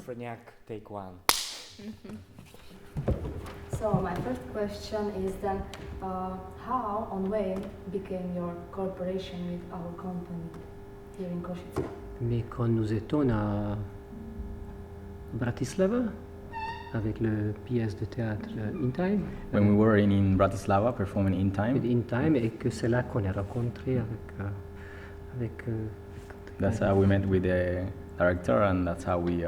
Frenak, take one. So my first question is then, how and when became your cooperation with our company here in Kosice? Mais quand nous étions à Bratislava, avec le pièce de théâtre In Time. When we were in Bratislava performing In Time. In Time, et que c'est là qu'on a rencontré avec That's how we met with the director, and that's how we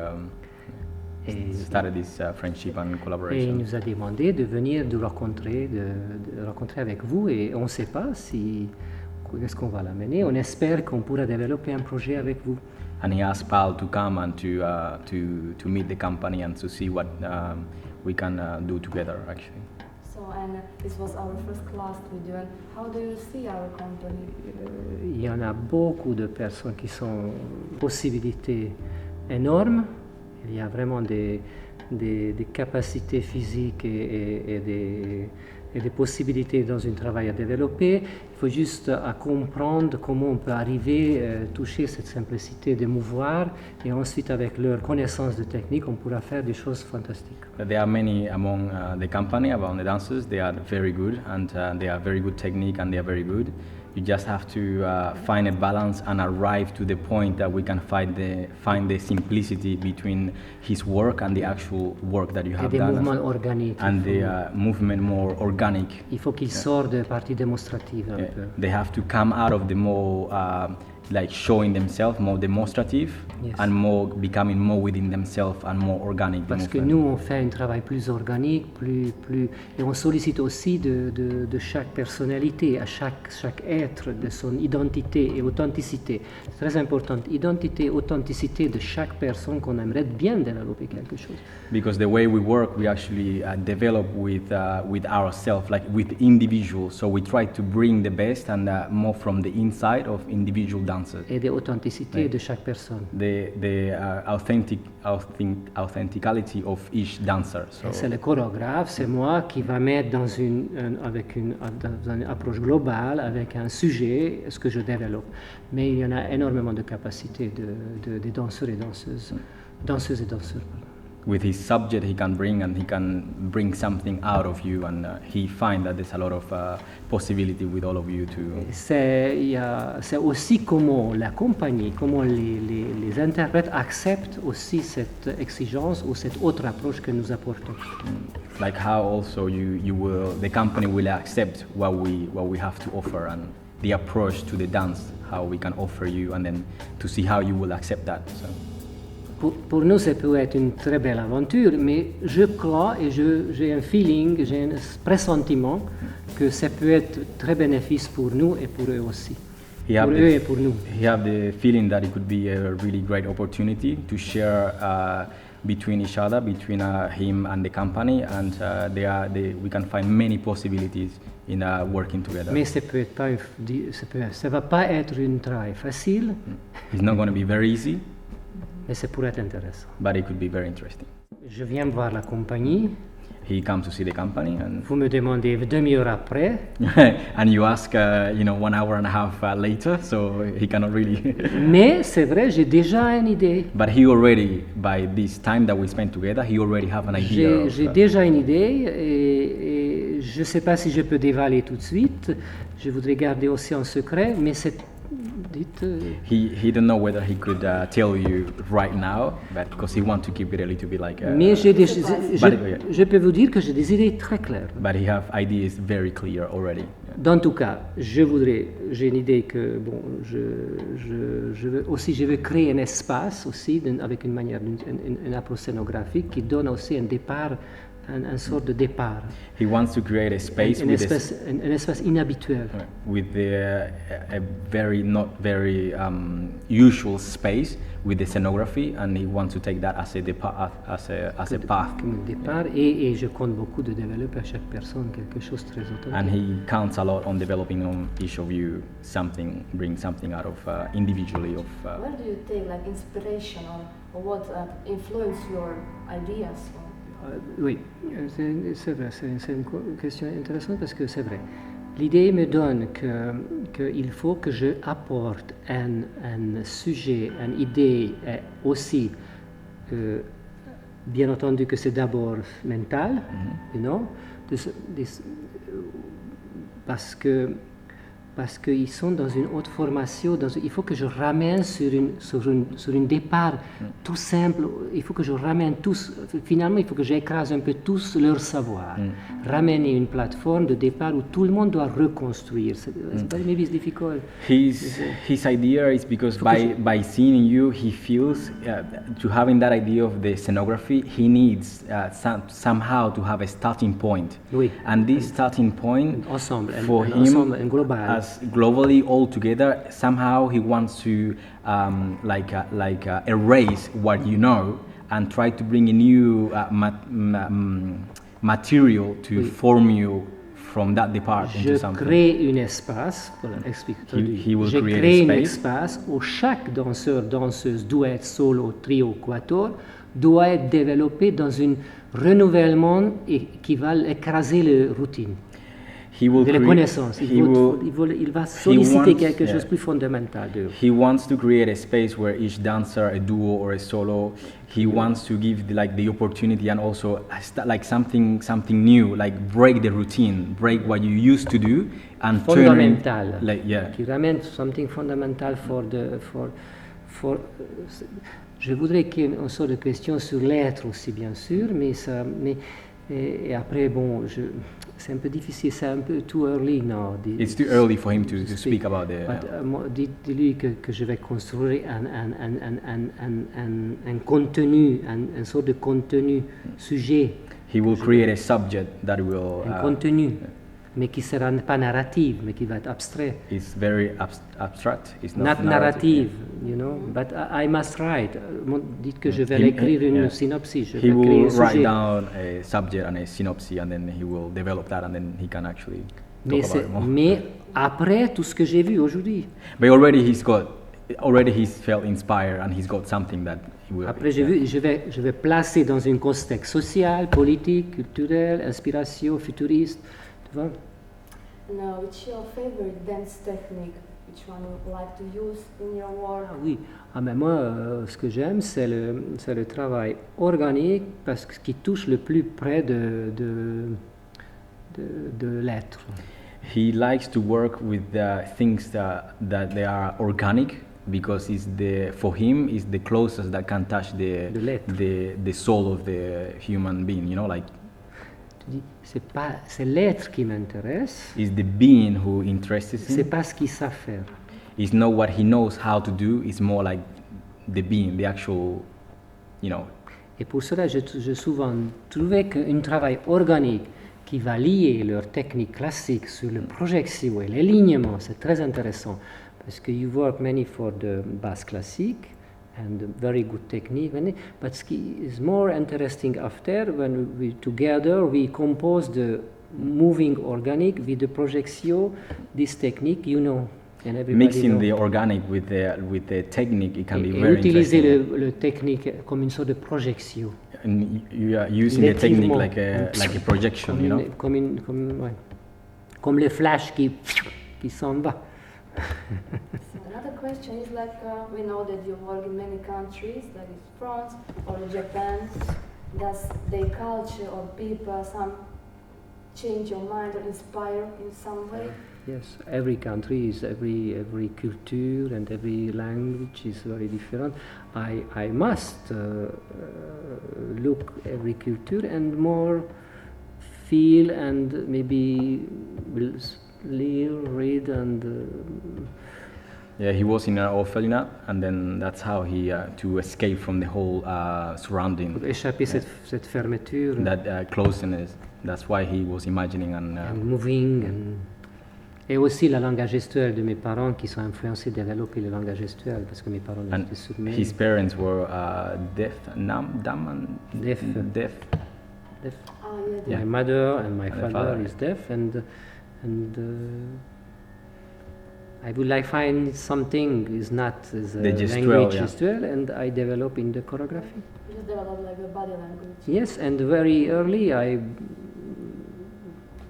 started this friendship and collaboration. Et il nous a demandé de venir de rencontrer avec vous, et on ne sait pas qu'est-ce qu'on va l'amener. On espère qu'on pourra développer un projet avec vous. And he asked Pál to come and to meet the company and to see what we can do together, actually. So, and this was our first class with you. And how do you see our company? Il y en a beaucoup de personnes qui sont possibilités énormes. Il y a vraiment des capacités physiques et des possibilités dans un travail à développer. Il faut juste comprendre comment on peut arriver à toucher cette simplicité de mouvoir, et ensuite avec leur connaissance de technique, on pourra faire des choses fantastiques. There are many among the company, among the dancers. They are very good, and they are very good technique, and they are very good. You just have to find a balance and arrive to the point that we can find the simplicity between his work and the actual work that you have done. Des mouvements organiques. And the movement more organic. Il faut qu'il sorte de partie démonstrative un peu. They have to come out of the more like showing themselves, more demonstrative, yes. And more becoming more within themselves and more organic. Parce que nous, on fait un travail plus organique, et on sollicite aussi de chaque personnalité, à chaque être, de son identité et authenticité. C'est très important, identité, authenticité de chaque personne qu'on aimerait bien développer quelque chose. Because the way we work, we actually develop with ourselves, like with individuals. So we try to bring the best and more from the inside of individual dancers. Et de l'authenticité de chaque personne. The authenticality of each dancer. So c'est le chorégraphe, c'est moi qui va mettre dans une approche globale, avec un sujet, ce que je développe. Mais il y en a énormément de capacités de danseurs et danseuses et danseurs. With his subject, he can bring something out of you, and he finds that there's a lot of possibility with all of you to. C'est aussi comment la compagnie, comment les interprètes acceptent aussi cette exigence ou cette autre approche que nous apportons. Like how also the company will accept what we have to offer, and the approach to the dance, how we can offer you, and then to see how you will accept that. So. Pour nous, ça peut être une très belle aventure, mais je crois et j'ai un feeling, j'ai un pressentiment que ça peut être très bénéfique pour nous et pour eux aussi. Pour eux et pour nous. He have the feeling that it could be a really great opportunity to share between each other, between him and the company, and we can find many possibilities in working together. Mais ça va pas être un travail facile. It's not going to be very easy. Mais ça pourrait être intéressant. But it could be very interesting. Je viens voir la compagnie. He comes to see the company, and vous me demandez demi-heure après. And you ask, 1 hour and a half later, so he cannot really. Mais c'est vrai, j'ai déjà une idée. But he already, by this time that we spent together, he already have an idea. J'ai déjà une idée, et je ne sais pas si je peux dévoiler tout de suite. Je voudrais garder aussi en secret, mais c'est. He don't know whether he could tell you right now, but because he want to keep it a little bit like. Mais je peux vous dire que j'ai des idées très claires. But he have ideas very clear already. Dans tout cas, j'ai une idée que je veux créer un espace aussi avec une manière, une approche scénographique qui donne aussi un départ. Une sorte de départ. He wants to create a space un espace inhabituel. With a very not very usual space with the scenography, and he wants to take that as a path. Comme un départ, et je compte beaucoup de développer à chaque personne quelque chose de très authentique. And he counts a lot on developing on each of you bring something out of individually of. Where do you take like inspiration or what influence your ideas? Oui, c'est vrai, c'est une question intéressante parce que c'est vrai. L'idée me donne qu'il faut que je apporte un sujet, une idée aussi bien entendu que c'est d'abord mental, you know, parce qu'ils sont dans une haute formation, il faut que je ramène sur une départ tout simple, il faut que je ramène tous, finalement il faut que j'écrase un peu tous leur savoir, ramener une plateforme de départ où tout le monde doit reconstruire. Maybe it's difficult. His idea is because by seeing you, he feels to having that idea of the scenography, he needs somehow to have a starting point. Oui. And this starting point ensemble, for him, ensemble, global. as globally all together, somehow he wants to erase what you know and try to bring a new material to form you from that depart into something. Je crée un espace, voilà, je crée un espace où chaque danseur, danseuse, duet, solo, trio, quatuor doit être développé dans un renouvellement qui va écraser les routines. De connaissances. Il va solliciter quelque chose de plus fondamental. He wants to create a space where each dancer, a duo or a solo, he wants to give the opportunity and also something new, like break the routine, break what you used to do and fondamental. Qui ramène something fundamental for je voudrais qu'il y ait une sorte de question sur l'être aussi, bien sûr, et après, bon, c'est un peu difficile, c'est un peu too early now. It's too early for him to speak about it. Dis-lui que je vais construire un contenu, une sorte de contenu, sujet. He will create a subject that will... Un contenu, mais qui ne sera pas narratif, mais qui va être abstrait. It's very abstract. It's not narrative, you know, but I must write. Dites que je vais écrire une synopsis. He will write down a subject and a synopsis, and then he will develop that, and then he can actually talk about it more. Mais après tout ce que j'ai vu aujourd'hui. But already he's felt inspired, and he's got something that he will. Après je vais placer dans un contexte social, politique, culturel, inspiration, futuriste. Tu vois? Now, which is your favorite dance technique? Which one you like to use in your work? Oui, mais moi, ce que j'aime, c'est le travail organique parce que qui touche le plus près de l'être. He likes to work with the things that they are organic because for him is the closest that can touch the soul of the human being. You know, like. C'est l'être qui m'intéresse. Is the being who interests him. C'est pas ce qu'il sait faire. It's not what he knows how to do. It's more like the being, the actual, you know. Et pour cela, j'ai souvent trouvé qu'un travail organique qui va lier leur technique classique sur le projection et l'alignement, c'est très intéressant parce que you work many for the bass classique. And a very good technique, but it's more interesting after when we together we compose the moving organic with the projection, this technique, you know, and everybody mixing the organic with the technique, it can be very utiliser interesting. le technique comme une sorte de projection. And you are using the technique like a projection, you know. Comme le flash qui s'en va. So another question is we know that you work in many countries, like France or Japan. Does their culture or people change your mind or inspire in some way? Yes, every country is every culture and every language is very different. I must look every culture and more feel and maybe read and. Yeah, he was in an orphanage, and then that's how he to escape from the whole surrounding. Pour échapper cette fermeture. That closeness. That's why he was imagining and moving et aussi la langage gestuelle de mes parents qui sont influencés de développer le langage gestuel parce que mes parents étaient sourds. His parents were deaf. My mother and my father is deaf, and I would like find something is not as a language gestuelle, and I develop in the choreography. You develop like a body language. Yes, and very early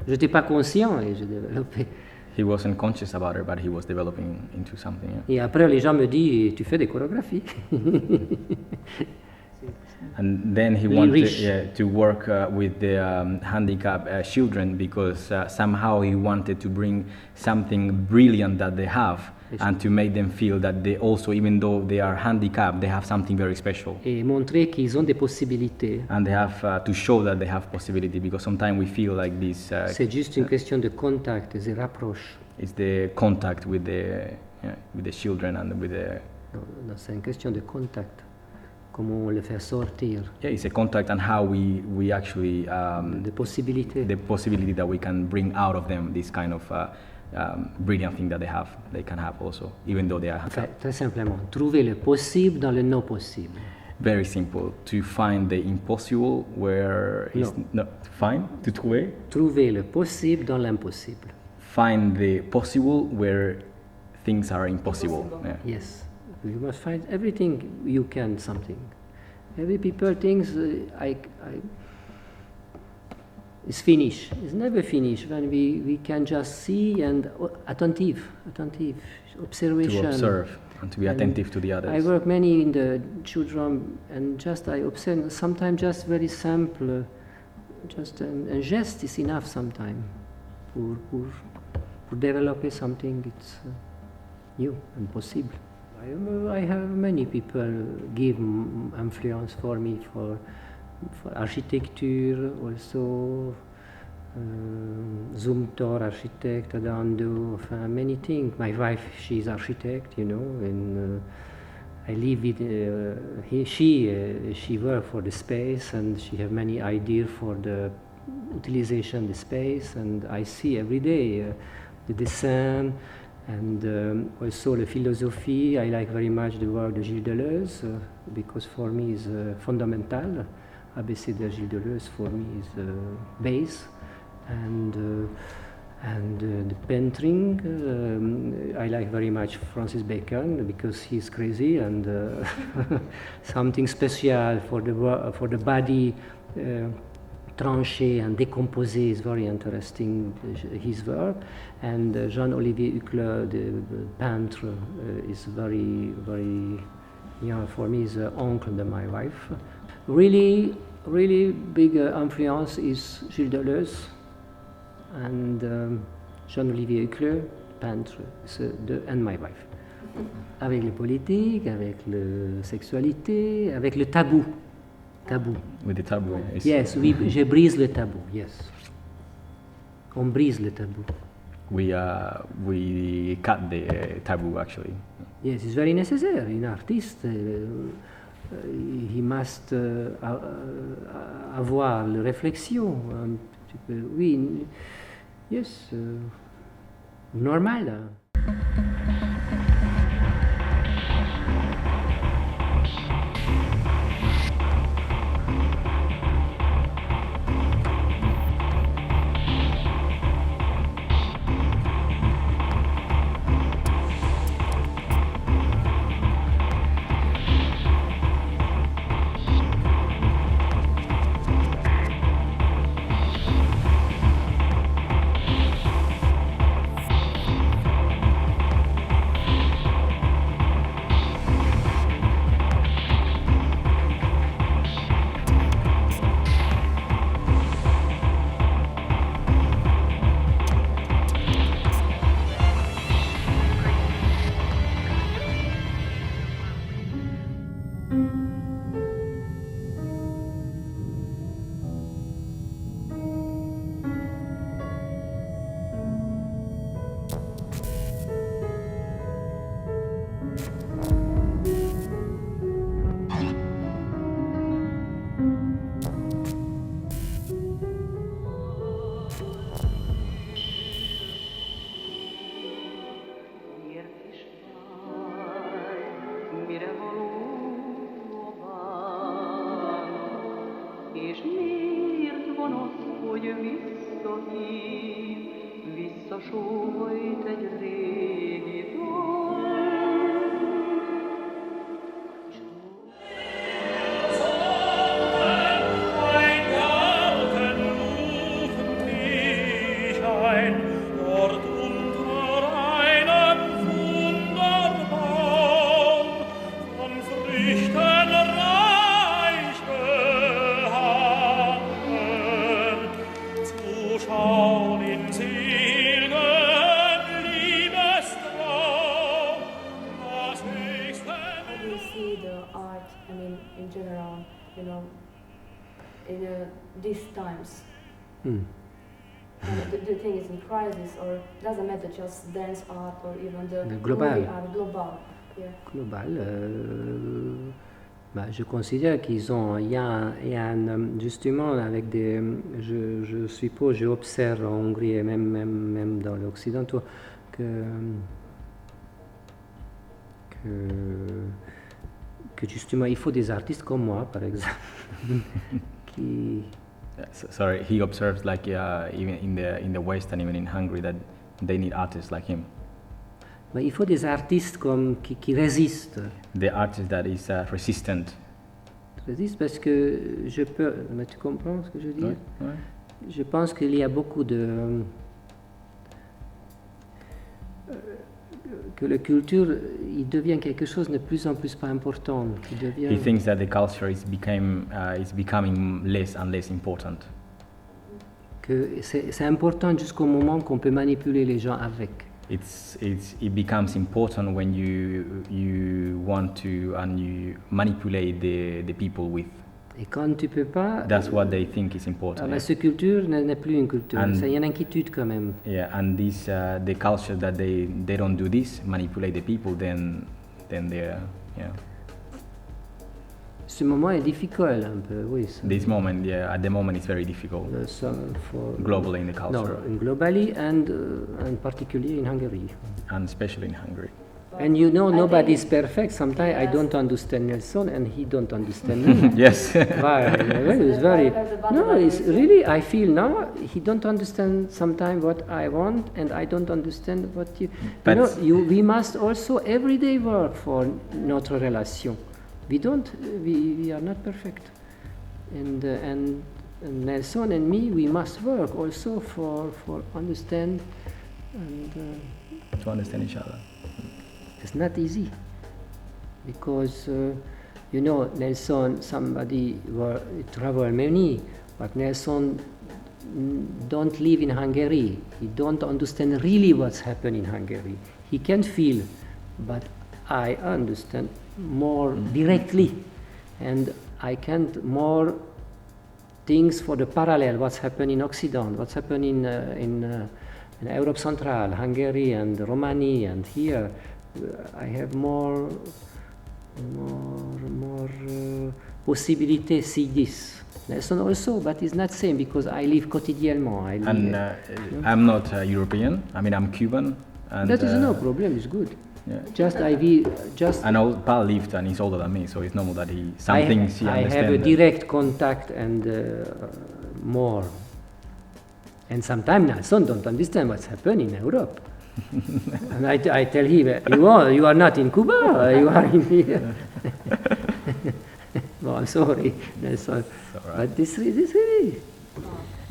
j'étais pas conscient et j'ai développé. He wasn't conscious about it, but he was developing into something. Yeah. Et après les gens me disent, tu fais des chorégraphies. And then he wanted to work with the handicapped children because somehow he wanted to bring something brilliant that they have and to make them feel that they also, even though they are handicapped, they have something very special. Et montrer qu'ils ont des possibilités. And they have to show that they have possibility because sometimes we feel like this. C'est juste une question de contact, de rapproche. It's the contact with the children and with the. Non, c'est une question de contact. Comment le faire sortir. Yeah, it's a contact and how we actually the possibility that we can bring out of them this kind of brilliant thing that they can have also, even though they are. Enfin, très simplement, trouver le possible dans le non possible. Very simple, to find the impossible where it's not fine, to trouver. Trouver le possible dans l'impossible. Find the possible where things are impossible. Yeah. Yes. You must find everything you can something. Every people thinks it's finished. It's never finished when we can just see and attentive, observation. To observe and to be attentive to the others. I work many in the children and just I observe sometimes just very simple, just a geste is enough sometimes for develop something it's new and possible. I have many people give influence for me for architecture, also Zumthor architect, Adando, many things. My wife, she's architect, you know, and I live with she work for the space and she have many ideas for the utilization of the space, and I see every day the design. And also the philosophy, I like very much the work of Gilles Deleuse because for me is fundamental. ABC de Gilles Deleuse for me is base, and the painting. I like very much Francis Bacon because he's crazy and something special for the body. Tranché and décomposé is very interesting, his work, and Jean-Olivier, the painter, is very, very, for me is uncle of my wife. Really big influence is Gilles Deleuze and Jean-Olivier Hucler, peintre, and my wife. Avec le politique, avec la sexualité, avec le tabou. With the taboo. Yes, je brise le tabou. Yes, on brise le tabou. We cut the taboo actually. Yes, it's very necessary. An artist, he must avoir la réflexion. Oui, yes, normal. Früchten reich these times? Hmm. Do you think it's in crisis, or doesn't matter just dance art or even the global. movie art global? Yeah. Global, je considère qu'ils ont, il y a justement avec des, je suppose, j'observe en Hongrie et même dans l'Occident que justement il faut des artistes comme moi, par exemple, qui... Sorry, he observes like even in the West and even in Hungary that they need artists like him. Mais il faut des artistes comme qui résistent. The artist that is resistant. Résiste parce que je peux. Mais tu comprends ce que je dis? Ouais, ouais. Je pense qu'il y a beaucoup de que la culture, il devient quelque chose de plus en plus pas important. He thinks that the culture is becoming less and less important. Que c'est important jusqu'au moment qu'on peut manipuler les gens avec. It becomes important when you want to and you manipulate the people with. Et quand tu peux pas, that's what they think is important. Cette culture n'est plus une culture. Il y a une inquiétude quand même. Yeah, and this the culture that they don't do this, manipulate the people, then they're yeah. Ce moment est difficile un peu, oui. This moment, yeah, at the moment it's very difficult. Globally in the culture. No, globally and particularly in Hungary. And especially in Hungary. And you know, nobody's perfect. Sometimes I don't understand Nelson, and he don't understand me. Yes. It's very. No, it's really. I feel now he don't understand sometimes what I want, and I don't understand what you. We must also every day work for notre relation. We are not perfect, and Nelson and me, we must work also for understand and to understand each other. It's not easy because Nelson, somebody travel many, but Nelson don't live in Hungary. He don't understand really what's happening in Hungary. He can feel, but I understand more directly, and I can't more things for the parallel what's happening in Occident, what's happening in Europe Central, Hungary and Romania, and here. I have more possibility see this. Nelson also, but it's not same because I live quotidiennement. I'm not European. I mean, I'm Cuban. And, that is no problem. It's good. Yeah. I know Pál lived and he's older than me, so it's normal that he understands. I have a direct contact and more. And sometimes Nelson don't understand what's happening in Europe. And I tell him, you are not in Cuba, you are in here. No, I'm sorry. Nelson. Right. But this really.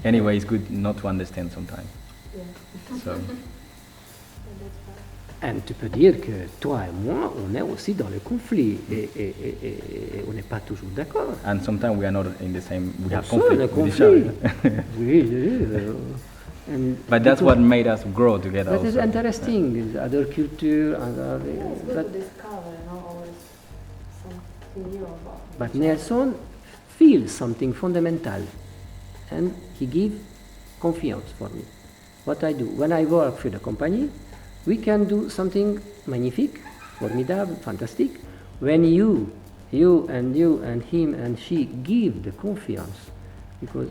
Anyway, it's good not to understand sometimes. Yeah. So. Et tu peux dire que toi et moi, on est aussi dans le conflit et on n'est pas toujours d'accord. And sometimes we are not in the same. We have conflict with each other. But that's what made us grow together. That is interesting. Other culture, other. It's good to discover, always something new about. But Nelson feels something fundamental, and he gives confiance for me. What I do when I work for the company. We can do something magnifique, formidable, fantastic, when you and him and she give the confiance, because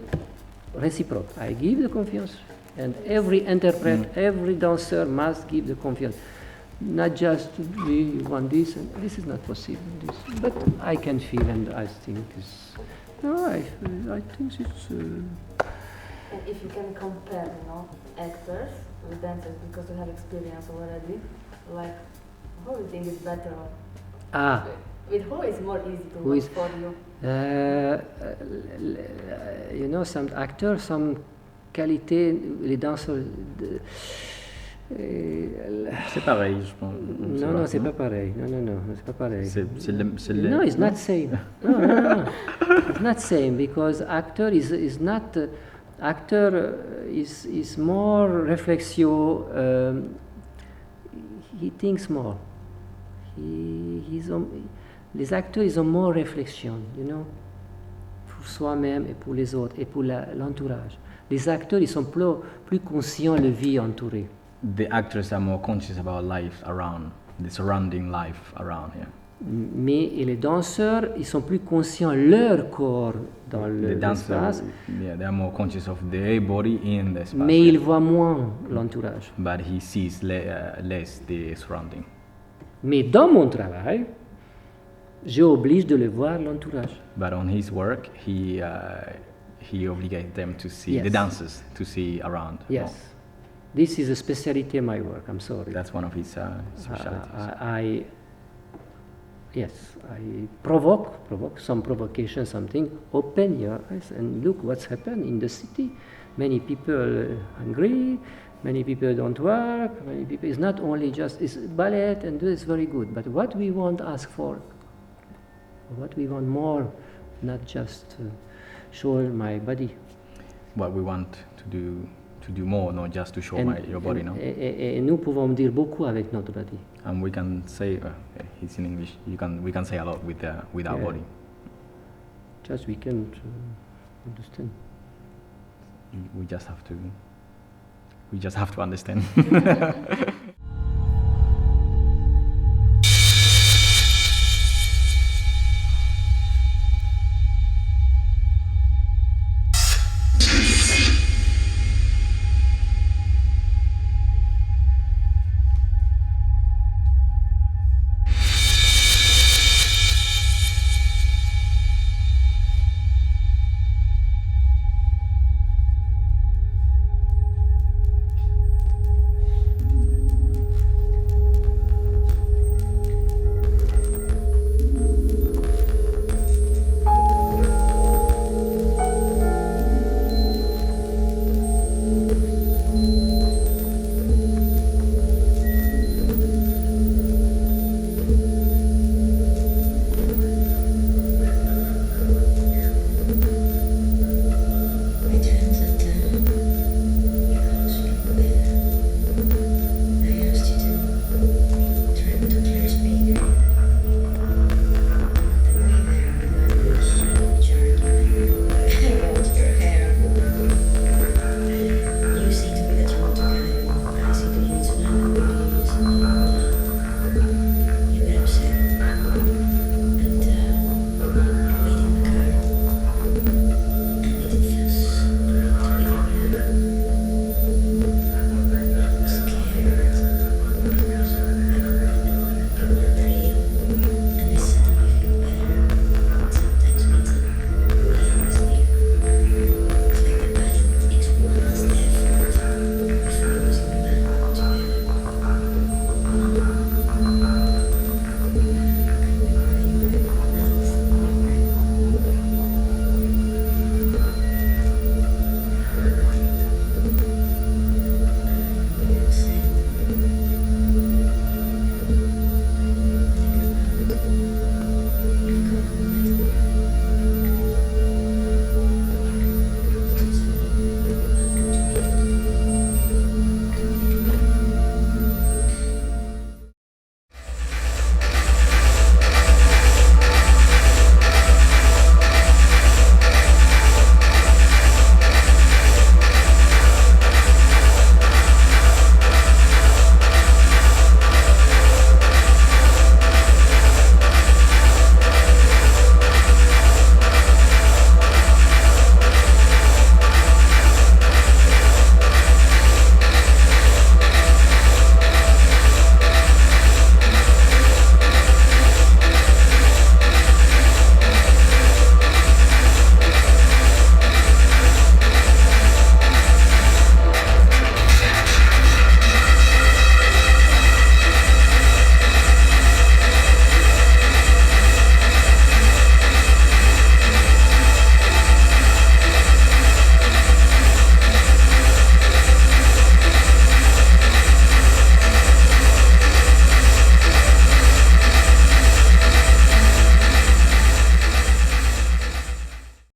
reciprocal. I give the confiance, and every interpret, every dancer must give the confiance. Not just we want this, and this is not possible. But I can feel, and I think this. No, I think it's. And if you can compare, actors with dancers, because you have experience already, like who do you think is better? With who is more easy to work for you? Some actors, some qualité, les danseurs. C'est pareil, je pense. Non, c'est pas pareil. Non, c'est pas pareil. No, it's not same. No. It's not same because actor is not. Actor is more reflexion. He thinks more. Les acteurs, ils ont more réflexion, pour soi-même et pour les autres et pour l'entourage. Les acteurs, ils sont plus conscients de la vie entourée. The actors are more conscious about life around, the surrounding life around here. Mais et les danseurs, ils sont plus conscients de leur corps dans The dancers, l'espace, yeah, they are more conscious of their body in the space. mais ils voient moins l'entourage. But he sees less the surrounding. Mais dans mon travail, j'oblige de le voir l'entourage. But on his work, he obligates them to see the Yes. dancers to see around. Yes. more. This is a specialty of my work, I'm sorry. That's one of his specialties. I provoke some provocation, something. Open your eyes and look what's happened in the city. Many people hungry, many people don't work, many people. It's not only just it's ballet and it's very good, but what we want ask for, what we want more, not just show my body. What we want to do more, not just to show your body, no? Et nous pouvons dire beaucoup avec notre body. And we can say, it's in English. We can say a lot with our Yeah. body. Just we can understand. We just have to understand.